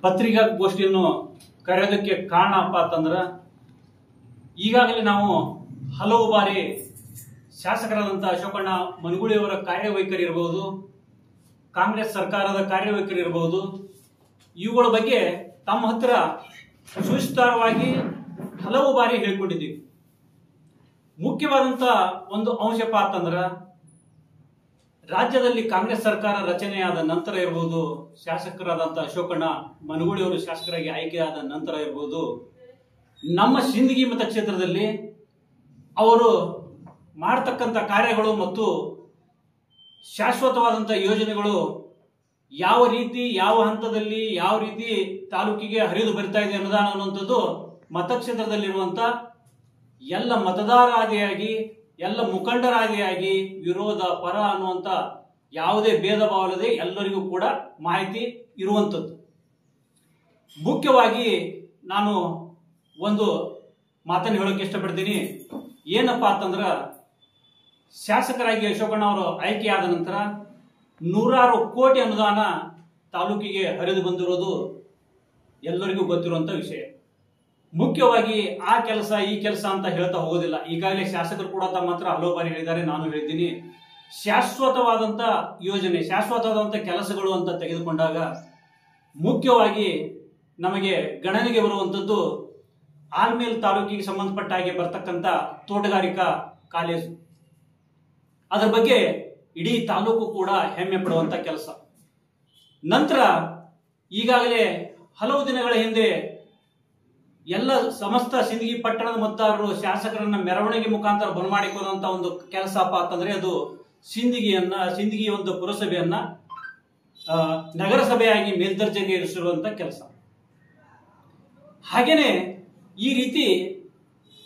ಪತ್ರಿಕಾಗೋಷ್ಠಿಯನ್ನು ಕರೆಯೋದಕ್ಕೆ ಕಾರಣಪ್ಪ ಅಂತಂದ್ರೆ ಈಗಾಗಲೇ ನಾವು ಹಲವು ಬಾರಿ ಶಾಸಕರಾದಂಥ ಅಶೋಕಣ್ಣ ಮನಗೂಳಿಯವರ ಕಾರ್ಯವೈಖರಿ ಇರಬಹುದು, ಕಾಂಗ್ರೆಸ್ ಸರ್ಕಾರದ ಕಾರ್ಯವೈಖರಿ ಇರಬಹುದು, ಇವುಗಳ ಬಗ್ಗೆ ತಮ್ಮ ಹತ್ರ ಸುವಿಸ್ತಾರವಾಗಿ ಹಲವು ಬಾರಿ ಹೇಳಿಕೊಂಡಿದ್ದೀವಿ. ಮುಖ್ಯವಾದಂಥ ಒಂದು ಅಂಶಪ್ಪ ಅಂತಂದ್ರೆ ರಾಜ್ಯದಲ್ಲಿ ಕಾಂಗ್ರೆಸ್ ಸರ್ಕಾರ ರಚನೆಯಾದ ನಂತರ ಇರಬಹುದು, ಶಾಸಕರಾದಂಥ ಅಶೋಕಣ್ಣ ಮನಗೂಳಿಯವರು ಶಾಸಕರಾಗಿ ಆಯ್ಕೆಯಾದ ನಂತರ ಇರಬಹುದು, ನಮ್ಮ ಸಿಂದಗಿ ಮತಕ್ಷೇತ್ರದಲ್ಲಿ ಅವರು ಮಾಡತಕ್ಕಂಥ ಕಾರ್ಯಗಳು ಮತ್ತು ಶಾಶ್ವತವಾದಂಥ ಯೋಜನೆಗಳು ಯಾವ ರೀತಿ ಯಾವ ಹಂತದಲ್ಲಿ ಯಾವ ರೀತಿ ತಾಲೂಕಿಗೆ ಹರಿದು ಬರ್ತಾ ಇದೆ ಅನ್ನುವಂಥದ್ದು ಮತಕ್ಷೇತ್ರದಲ್ಲಿರುವಂಥ ಎಲ್ಲ ಮತದಾರಾದಿಯಾಗಿ ಎಲ್ಲ ಮುಖಂಡರಾದಿಯಾಗಿ ವಿರೋಧ ಪರ ಅನ್ನುವಂಥ ಯಾವುದೇ ಭೇದ ಭಾವವಿಲ್ಲದೆ ಎಲ್ಲರಿಗೂ ಕೂಡ ಮಾಹಿತಿ ಇರುವಂಥದ್ದು. ಮುಖ್ಯವಾಗಿ ನಾನು ಒಂದು ಮಾತನ್ನು ಹೇಳೋಕೆ ಇಷ್ಟಪಡ್ತೀನಿ. ಏನಪ್ಪಾ ಅಂತಂದ್ರೆ ಶಾಸಕರಾಗಿ ಅಶೋಕಣ್ಣ ಅವರು ಆಯ್ಕೆಯಾದ ನಂತರ ನೂರಾರು ಕೋಟಿ ಅನುದಾನ ತಾಲೂಕಿಗೆ ಹರಿದು ಬಂದಿರೋದು ಎಲ್ಲರಿಗೂ ಗೊತ್ತಿರುವಂತ ವಿಷಯ. ಮುಖ್ಯವಾಗಿ ಆ ಕೆಲಸ ಈ ಕೆಲಸ ಅಂತ ಹೇಳ್ತಾ ಹೋಗೋದಿಲ್ಲ. ಈಗಾಗಲೇ ಶಾಸಕರು ಕೂಡ ತಮ್ಮ ಹತ್ರ ಹಲವು ಬಾರಿ ಹೇಳಿದ್ದಾರೆ, ನಾನು ಹೇಳ್ತೀನಿ. ಶಾಶ್ವತವಾದಂಥ ಯೋಜನೆ, ಶಾಶ್ವತವಾದಂಥ ಕೆಲಸಗಳು ಅಂತ ತೆಗೆದುಕೊಂಡಾಗ ಮುಖ್ಯವಾಗಿ ನಮಗೆ ಗಣನೆಗೆ ಬರುವಂಥದ್ದು ಆಲ್ಮೇಲ್ ತಾಲೂಕಿಗೆ ಸಂಬಂಧಪಟ್ಟ ಹಾಗೆ ಬರ್ತಕ್ಕಂಥ ತೋಟಗಾರಿಕಾ ಕಾಲೇಜು. ಅದರ ಬಗ್ಗೆ ಇಡೀ ತಾಲೂಕು ಕೂಡ ಹೆಮ್ಮೆ ಪಡುವಂತ ಕೆಲಸ. ನಂತರ ಈಗಾಗಲೇ ಹಲವು ದಿನಗಳ ಹಿಂದೆ ಎಲ್ಲ ಸಮಸ್ತ ಸಿಂದಗಿ ಪಟ್ಟಣದ ಮತದಾರರು ಶಾಸಕರನ್ನ ಮೆರವಣಿಗೆ ಮುಖಾಂತರ ಬರಮಾಡಿಕೊಂಡಂತ ಒಂದು ಕೆಲಸಪ್ಪ ಅಂತಂದ್ರೆ ಅದು ಸಿಂದಗಿ ಒಂದು ಪುರಸಭೆಯನ್ನ ನಗರಸಭೆಯಾಗಿ ಮೇಲ್ದರ್ಜೆಗೆ ಏರಿಸಿರುವಂತ ಕೆಲಸ. ಹಾಗೇನೆ ಈ ರೀತಿ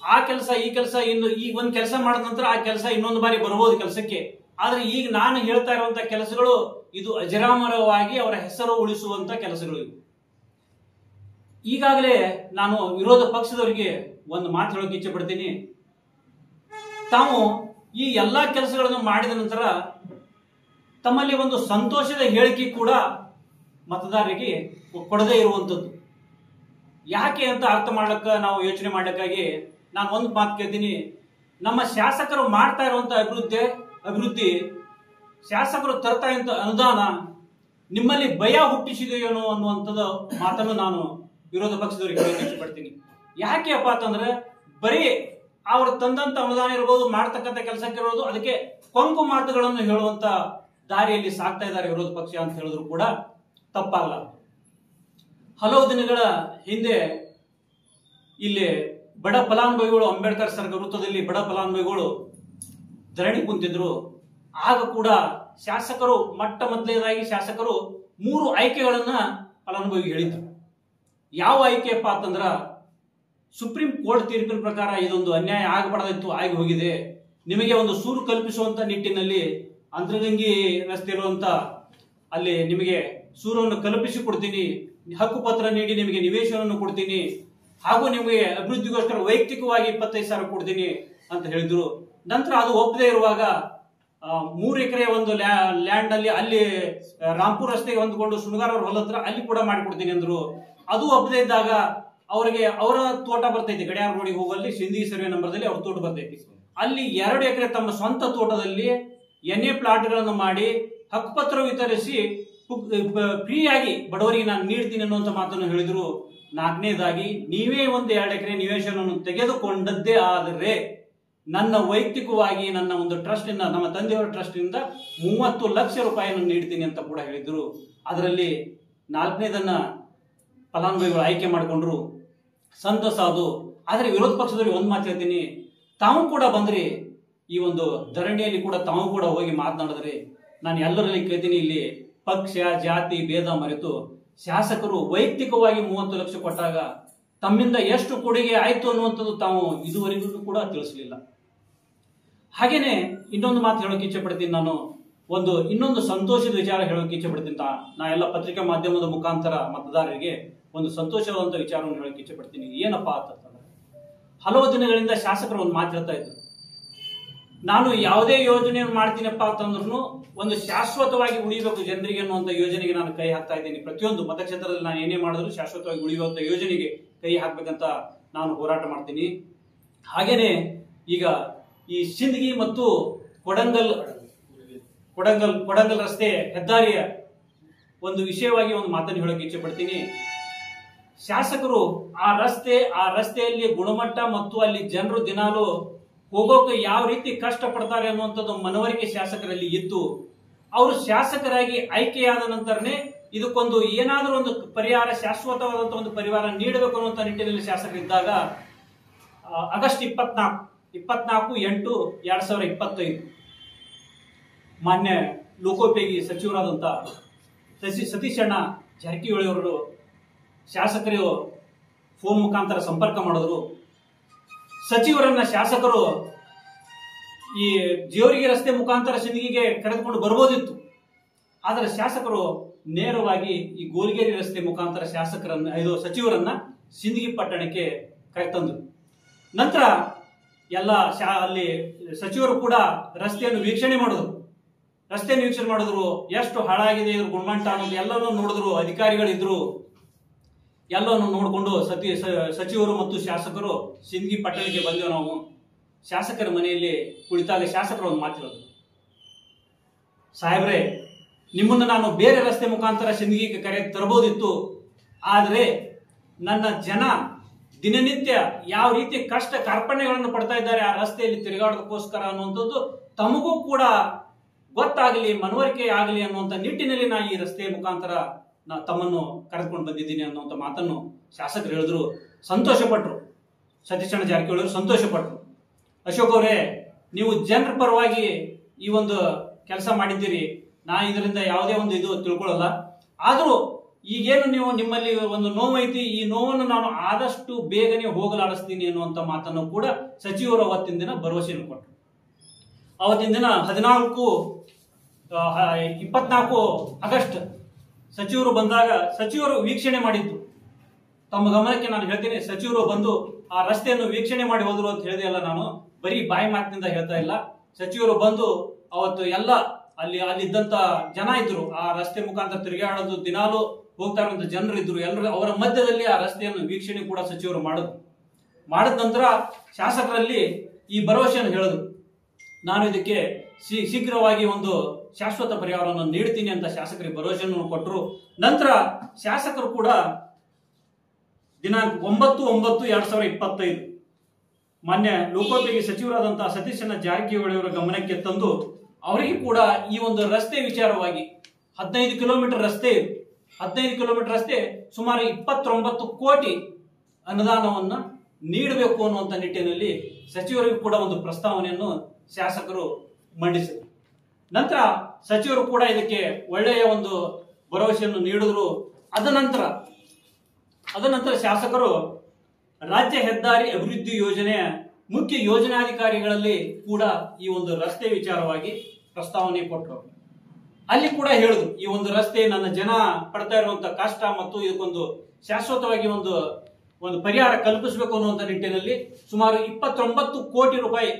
ಆ ಕೆಲಸ ಈ ಕೆಲಸ ಇನ್ನು ಈ ಒಂದು ಕೆಲಸ ಮಾಡಿದ ನಂತರ ಆ ಕೆಲಸ ಇನ್ನೊಂದು ಬಾರಿ ಬರಬಹುದು ಕೆಲಸಕ್ಕೆ. ಆದ್ರೆ ಈಗ ನಾನು ಹೇಳ್ತಾ ಇರುವಂತ ಕೆಲಸಗಳು ಇದು ಅಜರಾಮರವಾಗಿ ಅವರ ಹೆಸರು ಉಳಿಸುವಂತ ಕೆಲಸಗಳು ಇವು. ಈಗಾಗಲೇ ನಾನು ವಿರೋಧ ಪಕ್ಷದವರಿಗೆ ಒಂದು ಮಾತು ಹೇಳೋಕೆ ಇಚ್ಛೆ ಪಡ್ತೀನಿ. ತಾವು ಈ ಎಲ್ಲಾ ಕೆಲಸಗಳನ್ನು ಮಾಡಿದ ನಂತರ ತಮ್ಮಲ್ಲಿ ಒಂದು ಸಂತೋಷದ ಹೇಳಿಕೆ ಕೂಡ ಮತದಾರರಿಗೆ ಕೊಡದೇ ಇರುವಂಥದ್ದು. ಯಾಕೆ ಅಂತ ಅರ್ಥ ಮಾಡ್ಲಿಕ್ಕೆ ನಾವು ಯೋಚನೆ ಮಾಡ್ಲಿಕ್ಕಾಗಿ ನಾನು ಒಂದು ಮಾತು ಕೇಳ್ತೀನಿ. ನಮ್ಮ ಶಾಸಕರು ಮಾಡ್ತಾ ಇರುವಂತ ಅಭಿವೃದ್ಧಿ ಶಾಸಕರು ತರ್ತಾ ಇರುವಂತ ಅನುದಾನ ನಿಮ್ಮಲ್ಲಿ ಭಯ ಹುಟ್ಟಿಸಿದೆಯೇನೋ ಅನ್ನುವಂಥದ್ದು ಮಾತನ್ನು ನಾನು ವಿರೋಧ ಪಕ್ಷದವರಿಗೆ ಹೇಳಕ್ಕೆ ಇಷ್ಟಪಡ್ತೀನಿ. ಯಾಕೆಪ್ಪ ಅಂತಂದ್ರೆ ಬರೀ ಅವರು ತಂದಂತ ಅನುದಾನ ಇರ್ಬೋದು, ಮಾಡ್ತಕ್ಕಂಥ ಕೆಲಸಕ್ಕೆ ಇರೋದು, ಅದಕ್ಕೆ ಕೊಂಕು ಮಾತುಗಳನ್ನು ಹೇಳುವಂತ ದಾರಿಯಲ್ಲಿ ಸಾಕ್ತಾ ಇದ್ದಾರೆ ವಿರೋಧ ಪಕ್ಷ ಅಂತ ಹೇಳಿದ್ರು ಕೂಡ ತಪ್ಪಾಗಲ್ಲ. ಹಲವು ದಿನಗಳ ಹಿಂದೆ ಇಲ್ಲಿ ಬಡ ಫಲಾನುಭವಿಗಳು ಅಂಬೇಡ್ಕರ್ ಸರ್ಕಲ್ ವೃತ್ತದಲ್ಲಿ ಬಡ ಫಲಾನುಭವಿಗಳು ಧರಣಿ ಕುಂತಿದ್ರು. ಆಗ ಕೂಡ ಶಾಸಕರು ಮೊದಲನೇದಾಗಿ ಶಾಸಕರು 3 ಆಯ್ಕೆಗಳನ್ನ ಫಲಾನುಭವಿಗೆ ಹೇಳಿದ್ರು. ಯಾವ ಆಯ್ಕೆಯಪ್ಪ ಅಂತಂದ್ರ ಸುಪ್ರೀಂ ಕೋರ್ಟ್ ತೀರ್ಪಿನ ಪ್ರಕಾರ ಇದೊಂದು ಅನ್ಯಾಯ ಆಗಬಾರ್ದಿತ್ತು, ಆಗಿ ಹೋಗಿದೆ. ನಿಮಗೆ ಒಂದು ಸೂರು ಕಲ್ಪಿಸುವಂತ ನಿಟ್ಟಿನಲ್ಲಿ ಅಂತರಗಂಗಿ ರಸ್ತೆ ಇರುವಂತ ಅಲ್ಲಿ ನಿಮಗೆ ಸೂರನ್ನು ಕಲ್ಪಿಸಿ ಕೊಡ್ತೀನಿ, ಹಕ್ಕುಪತ್ರ ನೀಡಿ ನಿಮಗೆ ನಿವೇಶನವನ್ನು ಕೊಡ್ತೀನಿ, ಹಾಗೂ ನಿಮಗೆ ಅಭಿವೃದ್ಧಿಗೋಸ್ಕರ ವೈಯಕ್ತಿಕವಾಗಿ 25,000 ಕೊಡ್ತೀನಿ ಅಂತ ಹೇಳಿದ್ರು. ನಂತರ ಅದು ಒಪ್ಪದೇ ಇರುವಾಗ 3 ಎಕರೆ ಒಂದು ಲ್ಯಾಂಡ್ ಅಲ್ಲಿ ರಾಂಪುರ್ ರಸ್ತೆಗೆ ಹೊಂದ್ಕೊಂಡು ಸುಣಗಾರ್ ಅವ್ರ ಹೊಲ ಹತ್ರ ಅಲ್ಲಿ ಕೂಡ ಮಾಡಿಕೊಡ್ತೀನಿ ಅಂದ್ರು. ಅದು ಒಪ್ಪದೇ ಇದ್ದಾಗ ಅವರಿಗೆ ಅವರ ತೋಟ ಬರ್ತೈತಿ, ಗಡಿಯಾರ ರೋಡಿಗೆ ಹೋಗಲ್ಲಿ ಸಿಂದಗಿ ಸರ್ವೆ ನಂಬರ್ದಲ್ಲಿ ಅವ್ರ ತೋಟ ಬರ್ತೈತಿ. ಅಲ್ಲಿ 2 ಎಕರೆ ತಮ್ಮ ಸ್ವಂತ ತೋಟದಲ್ಲಿ ಎನ್ಎ ಪ್ಲಾಟ್ಗಳನ್ನು ಮಾಡಿ ಹಕ್ಕುಪತ್ರ ವಿತರಿಸಿ ಫ್ರೀಯಾಗಿ ಬಡವರಿಗೆ ನಾನು ನೀಡ್ತೀನಿ ಅನ್ನುವಂಥ ಮಾತನ್ನು ಹೇಳಿದ್ರು. 4ನೇದಾಗಿ ನೀವೇ ಒಂದು 2 ಎಕರೆ ನಿವೇಶನವನ್ನು ತೆಗೆದುಕೊಂಡದ್ದೇ ಆದರೆ ನನ್ನ ವೈಯಕ್ತಿಕವಾಗಿ ನನ್ನ ಒಂದು ಟ್ರಸ್ಟ್ ಇಂದ, ನಮ್ಮ ತಂದೆಯವರ ಟ್ರಸ್ಟ್ ಇಂದ 30 ಲಕ್ಷ ರೂಪಾಯಿಯನ್ನು ನೀಡ್ತೀನಿ ಅಂತ ಕೂಡ ಹೇಳಿದ್ರು. ಅದರಲ್ಲಿ 4ನೇದನ್ನ ಫಲಾನುಭವಿಗಳು ಆಯ್ಕೆ ಮಾಡಿಕೊಂಡ್ರು, ಸಂತಸ ಅದು. ಆದರೆ ವಿರೋಧ ಪಕ್ಷದವರಿಗೆ ಒಂದು ಮಾತು ಹೇಳ್ತೀನಿ, ತಾವು ಕೂಡ ಬಂದ್ರಿ ಈ ಒಂದು ಧರಣಿಯಲ್ಲಿ ಕೂಡ ತಾವು ಕೂಡ ಹೋಗಿ ಮಾತನಾಡಿದ್ರಿ. ನಾನು ಎಲ್ಲರಲ್ಲಿ ಕೇಳ್ತೀನಿ, ಇಲ್ಲಿ ಪಕ್ಷ ಜಾತಿ ಭೇದ ಮರೆತು ಶಾಸಕರು ವೈಯಕ್ತಿಕವಾಗಿ 30 ಲಕ್ಷ ಕೊಟ್ಟಾಗ ತಮ್ಮಿಂದ ಎಷ್ಟು ಕೊಡುಗೆ ಆಯ್ತು ಅನ್ನುವಂಥದ್ದು ತಾವು ಇದುವರೆಗೂ ಕೂಡ ತಿಳಿಸಲಿಲ್ಲ. ಹಾಗೇನೆ ಇನ್ನೊಂದು ಮಾತು ಹೇಳೋಕೆ ಇಚ್ಛೆ ಪಡ್ತೀನಿ. ನಾನು ಇನ್ನೊಂದು ಸಂತೋಷದ ವಿಚಾರ ಹೇಳೋಕೆ ಇಚ್ಛೆ ಪಡ್ತೀನಿ. ನಾ ಎಲ್ಲ ಪತ್ರಿಕಾ ಮಾಧ್ಯಮದ ಮುಖಾಂತರ ಮತದಾರರಿಗೆ ಒಂದು ಸಂತೋಷವಾದಂಥ ವಿಚಾರವನ್ನು ಹೇಳೋಕೆ ಇಚ್ಛೆ ಪಡ್ತೀನಿ. ಏನಪ್ಪಾ ಅಂತಂದ್ರೆ ಹಲವು ದಿನಗಳಿಂದ ಶಾಸಕರು ಒಂದು ಮಾತು ಹೇಳ್ತಾ ಇದ್ರು, ನಾನು ಯಾವುದೇ ಯೋಜನೆಯನ್ನು ಮಾಡ್ತೀನಪ್ಪ ಅಂತಂದ್ರೂ ಒಂದು ಶಾಶ್ವತವಾಗಿ ಉಳಿಬೇಕು ಜನರಿಗೆ ಅನ್ನುವಂಥ ಯೋಜನೆಗೆ ನಾನು ಕೈ ಹಾಕ್ತಾ ಇದ್ದೀನಿ. ಪ್ರತಿಯೊಂದು ಮತಕ್ಷೇತ್ರದಲ್ಲಿ ನಾನು ಏನೇ ಮಾಡಿದ್ರು ಶಾಶ್ವತವಾಗಿ ಉಳಿಯುವಂಥ ಯೋಜನೆಗೆ ಕೈ ಹಾಕ್ಬೇಕಂತ ನಾನು ಹೋರಾಟ ಮಾಡ್ತೀನಿ. ಹಾಗೇನೆ ಈಗ ಈ ಸಿಂದಗಿ ಮತ್ತು ಕೊಡಂಗಲ್ ರಸ್ತೆ ಹೆದ್ದಾರಿಯ ಒಂದು ವಿಷಯವಾಗಿ ಒಂದು ಮಾತನ್ನು ಹೇಳೋಕೆ ಇಚ್ಛೆ ಪಡ್ತೀನಿ. ಶಾಸಕರು ಆ ರಸ್ತೆಯಲ್ಲಿ ಗುಣಮಟ್ಟ ಮತ್ತು ಅಲ್ಲಿ ಜನರು ದಿನಾಲು ಹೋಗೋಕೆ ಯಾವ ರೀತಿ ಕಷ್ಟ ಪಡ್ತಾರೆ ಅನ್ನುವಂಥದ್ದು ಮನವರಿಕೆ ಶಾಸಕರಲ್ಲಿ ಇತ್ತು. ಅವರು ಶಾಸಕರಾಗಿ ಆಯ್ಕೆಯಾದ ನಂತರನೇ ಇದಕ್ಕೊಂದು ಏನಾದರೂ ಒಂದು ಪರಿಹಾರ, ಶಾಶ್ವತವಾದಂತಹ ಒಂದು ಪರಿಹಾರ ನೀಡಬೇಕು ಅನ್ನುವಂಥ ನಿಟ್ಟಿನಲ್ಲಿ ಶಾಸಕರಿದ್ದಾಗ ಆಗಸ್ಟ್ 24/8/2025 ಮಾನ್ಯ ಲೋಕೋಪಯೋಗಿ ಸಚಿವರಾದಂಥ ಸತೀಶ್ ಅಣ್ಣ ಜಾರಕಿಹೊಳಿ ಅವರು ಶಾಸಕರು ಫೋನ್ ಮುಖಾಂತರ ಸಂಪರ್ಕ ಮಾಡಿದ್ರು. ಸಚಿವರನ್ನ ಶಾಸಕರು ಈ ಜೇವರ್ಗಿ ರಸ್ತೆ ಮುಖಾಂತರ ಸಿಂದಗಿಗೆ ಕರೆದುಕೊಂಡು ಬರ್ಬೋದಿತ್ತು. ಆದರೆ ಶಾಸಕರು ನೇರವಾಗಿ ಈ ಗೋಲ್ಗೇರಿ ರಸ್ತೆ ಮುಖಾಂತರ ಸಚಿವರನ್ನ ಸಿಂದಗಿ ಪಟ್ಟಣಕ್ಕೆ ಕರೆತಂದ್ರು. ನಂತರ ಎಲ್ಲ ಅಲ್ಲಿ ಸಚಿವರು ಕೂಡ ರಸ್ತೆಯನ್ನು ವೀಕ್ಷಣೆ ಮಾಡಿದ್ರು. ಎಷ್ಟು ಹಾಳಾಗಿದೆ ಇದ್ರ ಗುಣಮಟ್ಟ ಅನ್ನೋದು ಎಲ್ಲನೂ ನೋಡಿದ್ರು. ಅಧಿಕಾರಿಗಳಿದ್ರು. ಎಲ್ಲವನ್ನು ನೋಡಿಕೊಂಡು ಸಚಿವರು ಮತ್ತು ಶಾಸಕರು ಸಿಂದಗಿ ಪಟ್ಟಣಕ್ಕೆ ಬಂದೆವು. ನಾವು ಶಾಸಕರ ಮನೆಯಲ್ಲಿ ಕುಳಿತಾಗ ಶಾಸಕರು ಒಂದು ಮಾತಿರೋದು, ಸಾಹೇಬ್ರೆ, ನಿಮ್ಮನ್ನು ನಾನು ಬೇರೆ ರಸ್ತೆ ಮುಖಾಂತರ ಸಿಂದಗಿಗೆ ಕರೆ ತರಬಹುದಿತ್ತು. ಆದರೆ ನನ್ನ ಜನ ದಿನನಿತ್ಯ ಯಾವ ರೀತಿ ಕಷ್ಟ ಕಾರ್ಪಣ್ಯಗಳನ್ನು ಪಡ್ತಾ ಇದ್ದಾರೆ ಆ ರಸ್ತೆಯಲ್ಲಿ ತಿರುಗಾಡೋದಕ್ಕೋಸ್ಕರ ಅನ್ನುವಂಥದ್ದು ತಮಗೂ ಕೂಡ ಗೊತ್ತಾಗಲಿ, ಮನವರಿಕೆ ಆಗಲಿ ಅನ್ನುವಂಥ ನಿಟ್ಟಿನಲ್ಲಿ ನಾ ಈ ರಸ್ತೆಯ ಮುಖಾಂತರ ತಮ್ಮನ್ನು ಕರೆದುಕೊಂಡು ಬಂದಿದ್ದೀನಿ ಅನ್ನುವಂಥ ಮಾತನ್ನು ಶಾಸಕರು ಹೇಳಿದ್ರು. ಸಂತೋಷಪಟ್ಟರು. ಸತೀಶಣ್ಣ ಜಾರಕಿಹೊಳಿ ಅವರು ಸಂತೋಷಪಟ್ಟರು. ಅಶೋಕ್ ಅವರೇ, ನೀವು ಜನರ ಪರವಾಗಿ ಈ ಒಂದು ಕೆಲಸ ಮಾಡಿದ್ದೀರಿ. ನಾ ಇದರಿಂದ ಯಾವುದೇ ಒಂದು ಇದು ತಿಳ್ಕೊಳ್ಳಲ್ಲ. ಆದರೂ ಈಗೇನು ನಿಮ್ಮಲ್ಲಿ ಒಂದು ನೋವು ಐತಿ, ಈ ನೋವನ್ನು ನಾನು ಆದಷ್ಟು ಬೇಗನೆ ಹೋಗಲಾಡಿಸ್ತೀನಿ ಅನ್ನುವಂಥ ಮಾತನ್ನು ಕೂಡ ಸಚಿವರು ಅವತ್ತಿನ ದಿನ ಭರವಸೆಯನ್ನು ಕೊಟ್ಟರು. ಅವತ್ತಿನ ದಿನ 24 ಆಗಸ್ಟ್ ಸಚಿವರು ಬಂದಾಗ ಸಚಿವರು ವೀಕ್ಷಣೆ ಮಾಡಿದ್ದು ತಮ್ಮ ಗಮನಕ್ಕೆ ನಾನು ಹೇಳ್ತೀನಿ. ಸಚಿವರು ಬಂದು ಆ ರಸ್ತೆಯನ್ನು ವೀಕ್ಷಣೆ ಮಾಡಿ ಹೋದ್ರು ಅಂತ ಹೇಳಿದೆ ಅಲ್ಲ, ನಾನು ಬರೀ ಬಾಯಿ ಮಾತಿನಿಂದ ಹೇಳ್ತಾ ಇಲ್ಲ. ಸಚಿವರು ಬಂದು ಅವತ್ತು ಎಲ್ಲ ಅಲ್ಲಿದ್ದಂತ ಜನ ಇದ್ರು, ಆ ರಸ್ತೆ ಮುಖಾಂತರ ತಿರುಗಾಡೋದು ದಿನಾಲು ಹೋಗ್ತಾ ಇರುವಂತ ಜನರು ಇದ್ರು. ಎಲ್ಲರೂ ಅವರ ಮಧ್ಯದಲ್ಲಿ ಆ ರಸ್ತೆಯನ್ನು ವೀಕ್ಷಣೆ ಕೂಡ ಸಚಿವರು ಮಾಡಿದ ನಂತರ ಶಾಸಕರಲ್ಲಿ ಈ ಭರವಸೆಯನ್ನು ಹೇಳಿದ್ರು, ನಾನು ಇದಕ್ಕೆ ಶೀಘ್ರವಾಗಿ ಒಂದು ಶಾಶ್ವತ ಪರಿಹಾರವನ್ನು ನೀಡ್ತೀನಿ ಅಂತ ಶಾಸಕರಿಗೆ ಭರವಸೆಯನ್ನು ಕೊಟ್ಟರು. ನಂತರ ಶಾಸಕರು ಕೂಡ ದಿನಾಂಕ 9/9/2025 ಮಾನ್ಯ ಲೋಕೋಪಯೋಗಿ ಸಚಿವರಾದಂತಹ ಸತೀಶಣ್ಣ ಜಾರಕಿಹೊಳಿ ಅವರ ಗಮನಕ್ಕೆ ತಂದು ಅವರಿಗೆ ಕೂಡ ಈ ಒಂದು ರಸ್ತೆ ವಿಚಾರವಾಗಿ 15 ಕಿಲೋಮೀಟರ್ ರಸ್ತೆ ಸುಮಾರು 29 ಕೋಟಿ ಅನುದಾನವನ್ನ ನೀಡಬೇಕು ಅನ್ನುವಂಥ ನಿಟ್ಟಿನಲ್ಲಿ ಸಚಿವರಿಗೂ ಕೂಡ ಒಂದು ಪ್ರಸ್ತಾವನೆಯನ್ನು ಶಾಸಕರು ಮಂಡಿಸಿದರು. ನಂತರ ಸಚಿವರು ಕೂಡ ಇದಕ್ಕೆ ಒಳ್ಳೆಯ ಒಂದು ಭರವಸೆಯನ್ನು ನೀಡಿದ್ರು. ಅದ ನಂತರ ಶಾಸಕರು ರಾಜ್ಯ ಹೆದ್ದಾರಿ ಅಭಿವೃದ್ಧಿ ಯೋಜನೆಯ ಮುಖ್ಯ ಯೋಜನಾಧಿಕಾರಿಗಳಲ್ಲಿ ಕೂಡ ಈ ಒಂದು ರಸ್ತೆ ವಿಚಾರವಾಗಿ ಪ್ರಸ್ತಾವನೆ ಕೊಟ್ಟರು. ಅಲ್ಲಿ ಕೂಡ ಹೇಳಿದ್ರು, ಈ ಒಂದು ರಸ್ತೆ ನನ್ನ ಜನ ಪಡ್ತಾ ಇರುವಂತಹ ಕಷ್ಟ ಮತ್ತು ಇದಕ್ಕೊಂದು ಶಾಶ್ವತವಾಗಿ ಒಂದು ಪರಿಹಾರ ಕಲ್ಪಿಸಬೇಕು ಅನ್ನುವಂಥ ನಿಟ್ಟಿನಲ್ಲಿ ಸುಮಾರು 29 ಕೋಟಿ ರೂಪಾಯಿ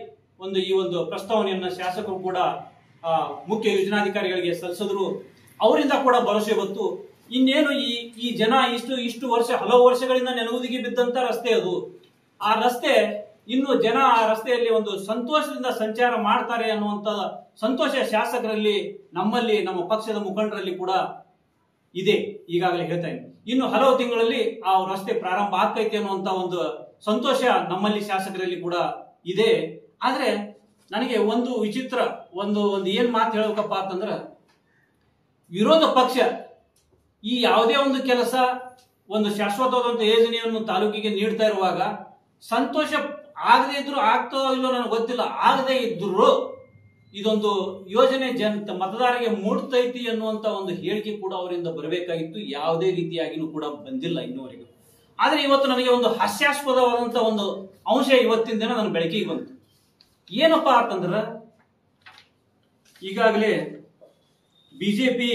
ಈ ಒಂದು ಪ್ರಸ್ತಾವನೆಯನ್ನ ಶಾಸಕರು ಕೂಡ ಮುಖ್ಯ ಯೋಜನಾಧಿಕಾರಿಗಳಿಗೆ ಸಲ್ಲಿಸಿದ್ರು. ಅವರಿಂದ ಕೂಡ ಭರವಸೆ ಬಂತು. ಇನ್ನೇನು ಈ ಜನ ಇಷ್ಟು ವರ್ಷ, ಹಲವು ವರ್ಷಗಳಿಂದ ನೆನಗುದಿಗೆ ಬಿದ್ದಂತ ರಸ್ತೆ ಅದು. ಆ ರಸ್ತೆ ಇನ್ನು ಜನ ಆ ರಸ್ತೆಯಲ್ಲಿ ಒಂದು ಸಂತೋಷದಿಂದ ಸಂಚಾರ ಮಾಡ್ತಾರೆ ಅನ್ನುವಂತ ಸಂತೋಷ ಶಾಸಕರಲ್ಲಿ, ನಮ್ಮಲ್ಲಿ, ನಮ್ಮ ಪಕ್ಷದ ಮುಖಂಡರಲ್ಲಿ ಕೂಡ ಇದೆ. ಈಗಾಗಲೇ ಹೇಳ್ತಾ ಇದ್ದೀನಿ, ಇನ್ನು ಹಲವು ತಿಂಗಳಲ್ಲಿ ಆ ರಸ್ತೆ ಪ್ರಾರಂಭ ಆಗ್ತೈತೆ ಅನ್ನುವಂತ ಒಂದು ಸಂತೋಷ ನಮ್ಮಲ್ಲಿ ಶಾಸಕರಲ್ಲಿ ಕೂಡ ಇದೆ. ಆದ್ರೆ ನನಗೆ ಒಂದು ವಿಚಿತ್ರ ಒಂದು ಏನ್ ಮಾತು ಹೇಳ್ಬೇಕಪ್ಪ ಅಂತಂದ್ರ, ವಿರೋಧ ಪಕ್ಷ ಈ ಯಾವುದೇ ಒಂದು ಕೆಲಸ, ಒಂದು ಶಾಶ್ವತವಾದಂತ ಯೋಜನೆಯನ್ನು ತಾಲೂಕಿಗೆ ನೀಡ್ತಾ ಇರುವಾಗ ಸಂತೋಷ ಆಗದೆ ಇದ್ರು, ಆಗ್ತೋ ಇಲ್ಲೋ ನನಗೆ ಗೊತ್ತಿಲ್ಲ, ಆಗದೆ ಇದ್ರು ಇದೊಂದು ಯೋಜನೆ ಮತದಾರರಿಗೆ ಮೂಡ್ತೈತಿ ಅನ್ನುವಂತ ಒಂದು ಹೇಳಿಕೆ ಕೂಡ ಅವರಿಂದ ಬರಬೇಕಾಗಿತ್ತು. ಯಾವುದೇ ರೀತಿಯಾಗಿನೂ ಕೂಡ ಬಂದಿಲ್ಲ ಇನ್ನುವರೆಗೂ. ಆದ್ರೆ ಇವತ್ತು ನನಗೆ ಒಂದು ಹಾಸ್ಯಾಸ್ಪದವಾದಂತ ಒಂದು ಅಂಶ ಇವತ್ತಿನ ದಿನ ನನ್ನ ಬೆಳಕಿಗೆ ಬಂತು. ಏನಪ್ಪಾ ಅಂತಂದ್ರ, ಈಗಾಗಲೇ ಬಿಜೆಪಿ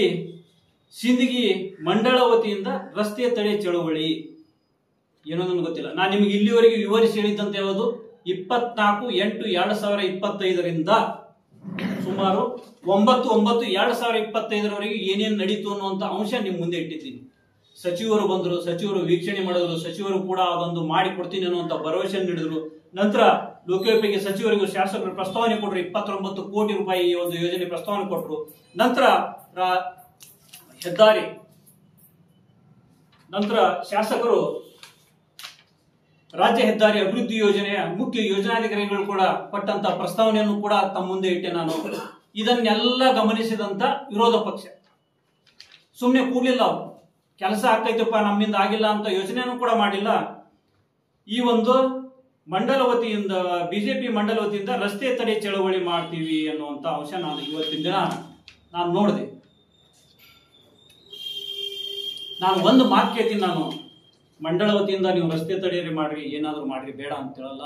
ಸಿಂದಗಿ ಮಂಡಳ ವತಿಯಿಂದ ರಸ್ತೆ ತಡೆ ಚಳವಳಿ ಏನೋ ನನಗೆ ಗೊತ್ತಿಲ್ಲ. ನಾನು ನಿಮಗೆ ಇಲ್ಲಿವರೆಗೆ ವಿವರಿಸಿ ಹೇಳಿದ್ದಂತೆ ಯಾವುದು 24/8/2025 ಸುಮಾರು 9/9/2025 ಏನೇನು ನಡೀತು ಅನ್ನುವಂಥ ಅಂಶ ನಿಮ್ಮ ಮುಂದೆ ಇಟ್ಟಿದ್ದೀನಿ. ಸಚಿವರು ಬಂದರು, ಸಚಿವರು ವೀಕ್ಷಣೆ ಮಾಡಿದ್ರು, ಸಚಿವರು ಕೂಡ ಅದೊಂದು ಮಾಡಿ ಕೊಡ್ತೀನಿ ಅನ್ನುವಂಥ ಭರವಸೆ ನೀಡಿದ್ರು. ನಂತರ ಲೋಕೋಪಯೋಗಿ ಸಚಿವರಿಗೂ ಶಾಸಕರು ಪ್ರಸ್ತಾವನೆ ಕೊಟ್ಟರು, 29 ಕೋಟಿ ರೂಪಾಯಿ ಈ ಒಂದು ಯೋಜನೆ ಪ್ರಸ್ತಾವನೆ ಕೊಟ್ಟರು. ನಂತರ ಹೆದ್ದಾರಿ, ನಂತರ ಶಾಸಕರು ರಾಜ್ಯ ಹೆದ್ದಾರಿ ಅಭಿವೃದ್ಧಿ ಯೋಜನೆಯ ಮುಖ್ಯ ಯೋಜನಾಧಿಕಾರಿಗಳು ಕೂಡ ಕೊಟ್ಟಂತ ಪ್ರಸ್ತಾವನೆಯನ್ನು ಕೂಡ ತಮ್ಮ ಮುಂದೆ ಇಟ್ಟೆ ನಾನು. ಇದನ್ನೆಲ್ಲ ಗಮನಿಸಿದಂತ ವಿರೋಧ ಪಕ್ಷ ಸುಮ್ಮನೆ ಕೂಡಲಿಲ್ಲ. ಅವರು ಕೆಲಸ ಆಗ್ತೈತಪ್ಪ, ನಮ್ಮಿಂದ ಆಗಿಲ್ಲ ಅಂತ ಯೋಚನೆನೂ ಕೂಡ ಮಾಡಿಲ್ಲ. ಈ ಒಂದು ಮಂಡಲ ವತಿಯಿಂದ, ಬಿಜೆಪಿ ಮಂಡಲ ವತಿಯಿಂದ ರಸ್ತೆ ತಡೆ ಚಳವಳಿ ಮಾಡ್ತೀವಿ ಅನ್ನುವಂಥ ಅಂಶ ನಾನು ಇವತ್ತಿನ ದಿನ ನಾನು ನೋಡಿದೆ. ನಾನು ಒಂದು ಮಾತು ಕೇಳ್ತೀನಿ, ನಾನು ಮಂಡಳ ವತಿಯಿಂದ ನೀವು ರಸ್ತೆ ತಡೆಯರಿ ಮಾಡ್ರಿ, ಏನಾದರೂ ಮಾಡ್ರಿ, ಬೇಡ ಅಂತ ಹೇಳಲ್ಲ.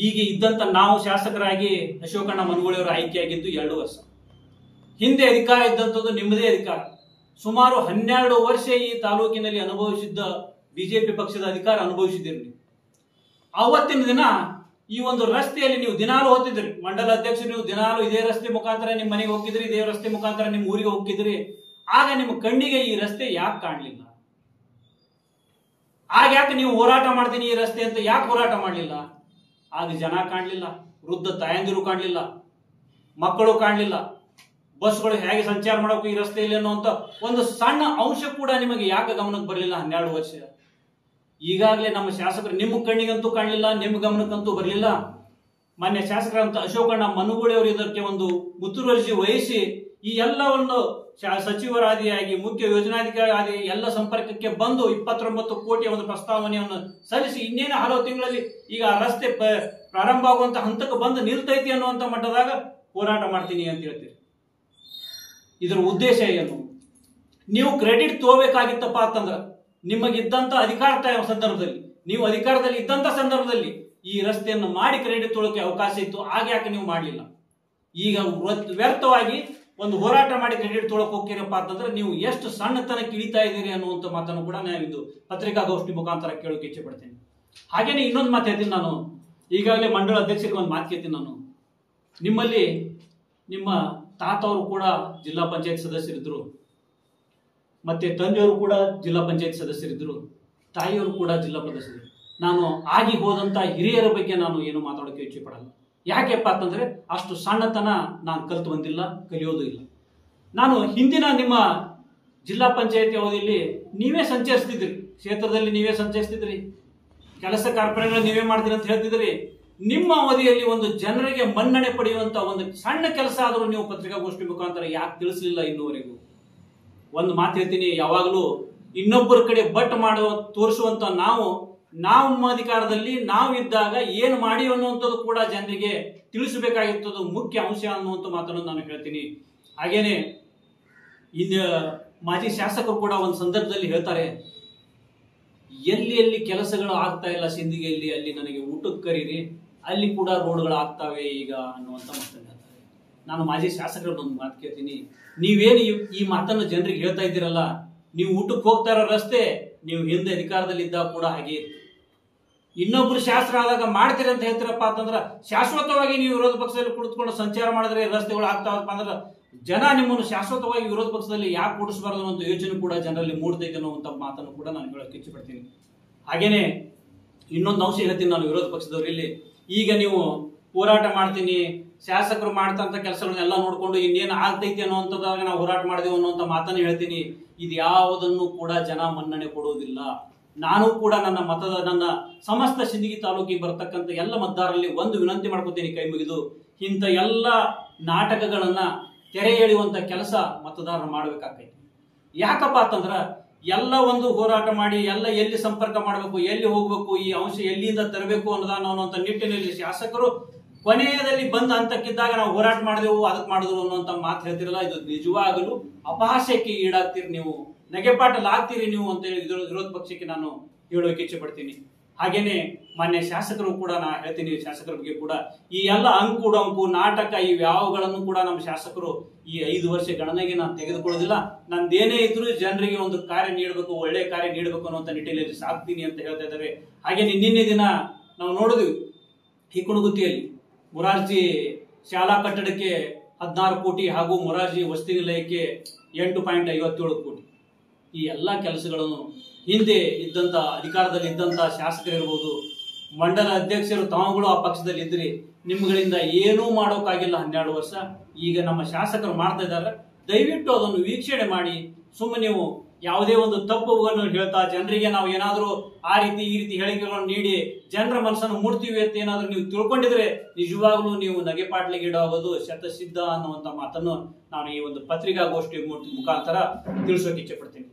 ಈಗ ಇದ್ದಂತ ನಾವು ಶಾಸಕರಾಗಿ ಅಶೋಕಣ್ಣ ಮನಗೂಳಿಯವರು ಆಯ್ಕೆಯಾಗಿದ್ದು 2 ವರ್ಷ. ಹಿಂದೆ ಅಧಿಕಾರ ಇದ್ದಂಥದ್ದು ನಿಮ್ಮದೇ ಅಧಿಕಾರ. ಸುಮಾರು 12 ವರ್ಷ ಈ ತಾಲೂಕಿನಲ್ಲಿ ಅನುಭವಿಸಿದ್ದ ಬಿಜೆಪಿ ಪಕ್ಷದ ಅಧಿಕಾರ ಅನುಭವಿಸಿದ್ದೀರಿ. ಅವತ್ತಿನ ದಿನ ಈ ಒಂದು ರಸ್ತೆಯಲ್ಲಿ ನೀವು ದಿನಾಲು ಹೋಗ್ತಿದ್ರಿ, ಮಂಡಲ ಅಧ್ಯಕ್ಷರು ನೀವು ದಿನಾಲು ಇದೇ ರಸ್ತೆ ಮುಖಾಂತರ ನಿಮ್ಮ ಮನೆಗೆ ಹೋಗಿದ್ರಿ, ಇದೇ ರಸ್ತೆ ಮುಖಾಂತರ ನಿಮ್ಮ ಊರಿಗೆ ಹೋಗಿದ್ರಿ. ಆಗ ನಿಮ್ಮ ಕಣ್ಣಿಗೆ ಈ ರಸ್ತೆ ಯಾಕೆ ಕಾಣಲಿಲ್ಲ? ಆಗ ಯಾಕೆ ನೀವು ಹೋರಾಟ ಮಾಡ್ತೀನಿ ಈ ರಸ್ತೆ ಅಂತ ಯಾಕೆ ಹೋರಾಟ ಮಾಡಲಿಲ್ಲ? ಆಗ ಜನ ಕಾಣಲಿಲ್ಲ, ವೃದ್ಧ ತಾಯಂದಿರು ಕಾಣಲಿಲ್ಲ, ಮಕ್ಕಳು ಕಾಣಲಿಲ್ಲ, ಬಸ್ಗಳು ಹೇಗೆ ಸಂಚಾರ ಮಾಡಬೇಕು ಈ ರಸ್ತೆಯಲ್ಲಿ ಅನ್ನುವಂಥ ಒಂದು ಸಣ್ಣ ಅಂಶ ಕೂಡ ನಿಮಗೆ ಯಾಕೆ ಗಮನಕ್ಕೆ ಬರಲಿಲ್ಲ 12 ವರ್ಷ? ಈಗಾಗಲೇ ನಮ್ಮ ಶಾಸಕರು ನಿಮ್ಮ ಕಣ್ಣಿಗಂತೂ ಕಾಣಲಿಲ್ಲ, ನಿಮ್ಮ ಗಮನಕ್ಕಂತೂ ಬರಲಿಲ್ಲ. ಮಾನ್ಯ ಶಾಸಕರಂತ ಅಶೋಕಣ್ಣ ಮನಗೂಳಿ ಅವರು ಇದಕ್ಕೆ ಒಂದು ಮುತುವರ್ಜಿ ವಹಿಸಿ ಈ ಎಲ್ಲವನ್ನು ಸಚಿವರಾದಿಯಾಗಿ ಮುಖ್ಯ ಯೋಜನಾಧಿಕಾರಿ ಆದಿ ಎಲ್ಲ ಸಂಪರ್ಕಕ್ಕೆ ಬಂದು 29 ಕೋಟಿಯ ಒಂದು ಪ್ರಸ್ತಾವನೆಯನ್ನು ಸಲ್ಲಿಸಿ ಇನ್ನೇನು ಹಲವು ತಿಂಗಳಲ್ಲಿ ಈಗ ರಸ್ತೆ ಪ್ರಾರಂಭ ಆಗುವಂತ ಹಂತಕ್ಕೆ ಬಂದು ನಿಲ್ತೈತಿ ಅನ್ನುವಂಥ ಮಟ್ಟದಾಗ ಹೋರಾಟ ಮಾಡ್ತೀನಿ ಅಂತ ಹೇಳ್ತೀರಿ. ಇದರ ಉದ್ದೇಶ ಏನು? ನೀವು ಕ್ರೆಡಿಟ್ ತಗೋಬೇಕಾಗಿತ್ತಪ್ಪ ಅಂತಂದ್ರೆ ನಿಮಗಿದ್ದಂತ ಅಧಿಕಾರ ಸಂದರ್ಭದಲ್ಲಿ, ನೀವು ಅಧಿಕಾರದಲ್ಲಿ ಇದ್ದಂತ ಸಂದರ್ಭದಲ್ಲಿ ಈ ರಸ್ತೆಯನ್ನು ಮಾಡಿ ಕ್ರೆಡಿಟ್ ತೊಳಕ್ಕೆ ಅವಕಾಶ ಇತ್ತು. ಆಗ ಯಾಕೆ ನೀವು ಮಾಡಲಿಲ್ಲ? ಈಗ ವ್ಯರ್ಥವಾಗಿ ಒಂದು ಹೋರಾಟ ಮಾಡಿ ಕ್ರೆಡಿಟ್ ತೊಳಕ್ ಹೋಗ್ತೀರಪ್ಪ ಅಂತಂದ್ರೆ ನೀವು ಎಷ್ಟು ಸಣ್ಣತನಕ್ಕೆ ಇಳಿತಾ ಇದ್ದೀರಿ ಅನ್ನುವಂಥ ಮಾತನ್ನು ಕೂಡ ನಾನು ಇದು ಪತ್ರಿಕಾಗೋಷ್ಠಿ ಮುಖಾಂತರ ಕೇಳೋಕೆ ಇಚ್ಛೆ ಪಡ್ತೇನೆ. ಹಾಗೇನೆ ಇನ್ನೊಂದು ಮಾತು ಹೇಳ್ತೀನಿ ನಾನು. ಈಗಾಗಲೇ ಮಂಡಳ ಅಧ್ಯಕ್ಷರಿಗೆ ಒಂದು ಮಾತು ಕೇಳ್ತೀನಿ ನಾನು. ನಿಮ್ಮಲ್ಲಿ ನಿಮ್ಮ ತಾತವರು ಕೂಡ ಜಿಲ್ಲಾ ಪಂಚಾಯತ್ ಸದಸ್ಯರಿದ್ರು, ಮತ್ತೆ ತಂದೆಯವರು ಕೂಡ ಜಿಲ್ಲಾ ಪಂಚಾಯತ್ ಸದಸ್ಯರಿದ್ರು, ತಾಯಿಯವರು ಕೂಡ ಜಿಲ್ಲಾ ಸದಸ್ಯರು. ನಾನು ಆಗಿ ಹೋದಂತ ಹಿರಿಯರ ಬಗ್ಗೆ ನಾನು ಏನು ಮಾತಾಡೋಕೆ ಇಚ್ಛೆ ಪಡಲ್ಲ. ಯಾಕೆಪ್ಪ ಅಂತಂದ್ರೆ ಅಷ್ಟು ಸಣ್ಣತನ ನಾನು ಕಲ್ತು ಬಂದಿಲ್ಲ, ಕಲಿಯೋದು ಇಲ್ಲ. ನಾನು ಹಿಂದಿನ ನಿಮ್ಮ ಜಿಲ್ಲಾ ಪಂಚಾಯತಿ ಅವಧಿಯಲ್ಲಿ ನೀವೇ ಸಂಚರಿಸ್ತಿದ್ರಿ, ಕ್ಷೇತ್ರದಲ್ಲಿ ನೀವೇ ಸಂಚರಿಸ್ತಿದ್ರಿ, ಕೆಲಸ ಕಾರ್ಪೊರೇಟ್ಗಳು ನೀವೇ ಮಾಡ್ತೀರಿ ಅಂತ ಹೇಳ್ತಿದ್ರಿ. ನಿಮ್ಮ ಅವಧಿಯಲ್ಲಿ ಒಂದು ಜನರಿಗೆ ಮನ್ನಣೆ ಪಡೆಯುವಂತ ಒಂದು ಸಣ್ಣ ಕೆಲಸ ಆದರೂ ನೀವು ಪತ್ರಿಕಾಗೋಷ್ಠಿ ಮುಖಾಂತರ ಯಾಕೆ ತಿಳಿಸಲಿಲ್ಲ ಇನ್ನೂವರೆಗೂ? ಒಂದು ಮಾತು ಹೇಳ್ತೀನಿ, ಯಾವಾಗಲೂ ಇನ್ನೊಬ್ಬರ ಕಡೆ ಬಟ್ ಮಾಡುವ ತೋರಿಸುವಂತ ನಮ್ಮ ಅಧಿಕಾರದಲ್ಲಿ ನಾವು ಇದ್ದಾಗ ಏನು ಮಾಡಿ ಅನ್ನುವಂಥದ್ದು ಕೂಡ ಜನರಿಗೆ ತಿಳಿಸಬೇಕಾಗಿತ್ತು, ಮುಖ್ಯ ಅಂಶ ಅನ್ನುವಂಥ ಮಾತನ್ನು ನಾನು ಹೇಳ್ತೀನಿ. ಹಾಗೇನೆ ಮಾಜಿ ಶಾಸಕರು ಕೂಡ ಒಂದು ಸಂದರ್ಭದಲ್ಲಿ ಹೇಳ್ತಾರೆ, ಎಲ್ಲಿ ಎಲ್ಲಿ ಕೆಲಸಗಳು ಆಗ್ತಾ ಇಲ್ಲ ಸಿಂಧಿಗೆಯಲ್ಲಿ ಅಲ್ಲಿ ನನಗೆ ಊಟಕ್ಕೆ ಕರೀರಿ, ಅಲ್ಲಿ ಕೂಡ ರೋಡ್ಗಳು ಆಗ್ತಾವೆ ಈಗ ಅನ್ನುವಂಥ ಮಾತನ್ನು ಹೇಳ್ತಾರೆ. ನಾನು ಮಾಜಿ ಶಾಸಕರ ಒಂದು ಮಾತು ಕೇಳ್ತೀನಿ, ನೀವೇನು ಈ ಮಾತನ್ನು ಜನರಿಗೆ ಹೇಳ್ತಾ ಇದ್ದೀರಲ್ಲ, ನೀವು ಊಟಕ್ಕೆ ಹೋಗ್ತಾ ಇರೋ ರಸ್ತೆ ನೀವು ಹಿಂದೆ ಅಧಿಕಾರದಲ್ಲಿ ಇದ್ದಾಗ ಕೂಡ ಹಾಗೆ ಇತ್ತು. ಇನ್ನೊಬ್ರು ಶಾಸಕ ಆದಾಗ ಮಾಡ್ತೀರಿ ಅಂತ ಹೇಳ್ತೀರಪ್ಪ ಅಂತಂದ್ರೆ ಶಾಶ್ವತವಾಗಿ ನೀವು ವಿರೋಧ ಪಕ್ಷದಲ್ಲಿ ಕುಳಿತುಕೊಂಡು ಸಂಚಾರ ಮಾಡಿದ್ರೆ ರಸ್ತೆಗಳು ಆಗ್ತಾವಪ್ಪ ಅಂದ್ರೆ ಜನ ನಿಮ್ಮನ್ನು ಶಾಶ್ವತವಾಗಿ ವಿರೋಧ ಪಕ್ಷದಲ್ಲಿ ಯಾಕೆ ಕೂಡಿಸಬಾರದು ಅನ್ನೋ ಯೋಚನೆ ಕೂಡ ಜನರಲ್ಲಿ ಮೂಡ್ತೈತೆ ಅನ್ನುವಂಥ ಮಾತನ್ನು ಕೂಡ ನಾನು ಹೇಳೋಕೆ ಇಚ್ಛೆ ಪಡ್ತೀನಿ. ಹಾಗೇನೆ ಇನ್ನೊಂದು ಅಂಶ ಹೇಳ್ತೀನಿ ನಾನು ವಿರೋಧ ಪಕ್ಷದವರಲ್ಲಿ. ಈಗ ನೀವು ಹೋರಾಟ ಮಾಡ್ತೀನಿ, ಶಾಸಕರು ಮಾಡ್ತಂತ ಕೆಲಸಗಳನ್ನೆಲ್ಲ ನೋಡ್ಕೊಂಡು ಇನ್ನೇನು ಆಗ್ತೈತಿ ಅನ್ನುವಂಥದ್ದಾಗ ನಾವು ಹೋರಾಟ ಮಾಡಿದೆವು ಅನ್ನುವಂಥ ಮಾತನ್ನು ಹೇಳ್ತೀನಿ. ಇದು ಯಾವುದನ್ನು ಕೂಡ ಜನ ಮನ್ನಣೆ ಕೊಡುವುದಿಲ್ಲ. ನಾನು ಕೂಡ ನನ್ನ ಸಮಸ್ತ ಸಿಂದಗಿ ತಾಲೂಕಿಗೆ ಬರ್ತಕ್ಕಂಥ ಎಲ್ಲ ಮತದಾರರಲ್ಲಿ ಒಂದು ವಿನಂತಿ ಮಾಡ್ಕೊತೀನಿ, ಕೈ ಮುಗಿದು ಇಂಥ ಎಲ್ಲ ನಾಟಕಗಳನ್ನ ತೆರೆ ಎಳೆಯುವಂತ ಕೆಲಸ ಮತದಾರರು ಮಾಡಬೇಕಾಗೈತಿ. ಯಾಕಪ್ಪ ಅಂತಂದ್ರ ಎಲ್ಲ ಒಂದು ಹೋರಾಟ ಮಾಡಿ ಎಲ್ಲ ಎಲ್ಲಿ ಸಂಪರ್ಕ ಮಾಡಬೇಕು, ಎಲ್ಲಿ ಹೋಗ್ಬೇಕು, ಈ ಅಂಶ ಎಲ್ಲಿಂದ ತರಬೇಕು ಅನ್ನೋಂಥ ನಿಟ್ಟಿನಲ್ಲಿ ಶಾಸಕರು ಕೊನೆಯದಲ್ಲಿ ಬಂದ ಹಂತಕ್ಕಿದ್ದಾಗ ನಾವು ಹೋರಾಟ ಮಾಡಿದೆವು, ಅದಕ್ಕೆ ಮಾಡಿದ್ರು ಅನ್ನುವಂಥ ಮಾತು ಹೇಳ್ತಿರಲ್ಲ, ಇದು ನಿಜವಾಗಲೂ ಅಪಹಾಸ್ಯಕ್ಕೆ ಈಡಾಗ್ತೀರಿ, ನೀವು ನೆಗೆಪಾಟಲಾಗ್ತೀರಿ ನೀವು ಅಂತ ಹೇಳಿ ವಿರೋಧ ಪಕ್ಷಕ್ಕೆ ನಾನು ಹೇಳೋಕೆ ಇಚ್ಛೆ ಪಡ್ತೀನಿ. ಹಾಗೇನೆ ಮಾನ್ಯ ಶಾಸಕರು ಕೂಡ ನಾ ಹೇಳ್ತೀನಿ, ಶಾಸಕರ ಬಗ್ಗೆ ಕೂಡ ಈ ಎಲ್ಲ ಅಂಕು ಡೊಂಕು ನಾಟಕ ಇವ್ಯಾವುಗಳನ್ನು ಕೂಡ ನಮ್ಮ ಶಾಸಕರು ಈ 5 ವರ್ಷ ಗಣನೆಗೆ ನಾನು ತೆಗೆದುಕೊಳ್ಳೋದಿಲ್ಲ. ನಂದೇನೇ ಇದ್ರೂ ಜನರಿಗೆ ಒಂದು ಕಾರ್ಯ ನೀಡಬೇಕು, ಒಳ್ಳೆ ಕಾರ್ಯ ನೀಡಬೇಕು ಅನ್ನುವಂಥ ನಿಟ್ಟಿನಲ್ಲಿ ಸಾಕ್ತೀನಿ ಅಂತ ಹೇಳ್ತಾ ಇದ್ದಾರೆ. ಹಾಗೆ ನಿನ್ನೆ ದಿನ ನಾವು ನೋಡಿದ್ವಿ, ಹಿಕುಣಗುತ್ತಿಯಲ್ಲಿ ಮೊರಾರ್ಜಿ ಶಾಲಾ ಕಟ್ಟಡಕ್ಕೆ 16 ಕೋಟಿ ಹಾಗೂ ಮೊರಾರ್ಜಿ ವಸತಿ ನಿಲಯಕ್ಕೆ 8.57 ಕೋಟಿ. ಈ ಎಲ್ಲ ಕೆಲಸಗಳನ್ನು ಹಿಂದೆ ಇದ್ದಂಥ ಅಧಿಕಾರದಲ್ಲಿ ಇದ್ದಂಥ ಶಾಸಕರಿರ್ಬೋದು, ಮಂಡಲ ಅಧ್ಯಕ್ಷರು ತಾವುಗಳು ಆ ಪಕ್ಷದಲ್ಲಿ ಇದ್ರಿ, ನಿಮ್ಗಳಿಂದ ಏನೂ ಮಾಡೋಕ್ಕಾಗಿಲ್ಲ 12 ವರ್ಷ. ಈಗ ನಮ್ಮ ಶಾಸಕರು ಮಾಡ್ತಾ ಇದ್ದಾರೆ. ದಯವಿಟ್ಟು ಅದನ್ನು ವೀಕ್ಷಣೆ ಮಾಡಿ ಸುಮ್ಮನೆ ನೀವು ಯಾವುದೇ ಒಂದು ತಪ್ಪುಗಳನ್ನು ಹೇಳ್ತಾ ಜನರಿಗೆ ನಾವು ಏನಾದರೂ ಆ ರೀತಿ ಈ ರೀತಿ ಹೇಳಿಕೆಗಳನ್ನು ನೀಡಿ ಜನರ ಮನಸ್ಸನ್ನು ಮುಡ್ತೀವಿ ಅಂತ ಏನಾದರೂ ನೀವು ತಿಳ್ಕೊಂಡಿದ್ರೆ ನಿಜವಾಗ್ಲೂ ನೀವು ನಗೆಪಾಟ್ಲಿಗೀಡಾಗೋದು ಶತಸಿದ್ಧ ಅನ್ನುವಂಥ ಮಾತನ್ನು ನಾನು ಈ ಒಂದು ಪತ್ರಿಕಾಗೋಷ್ಠಿ ಮುಖಾಂತರ ತಿಳಿಸೋಕೆ ಇಚ್ಛೆ ಪಡ್ತೀನಿ.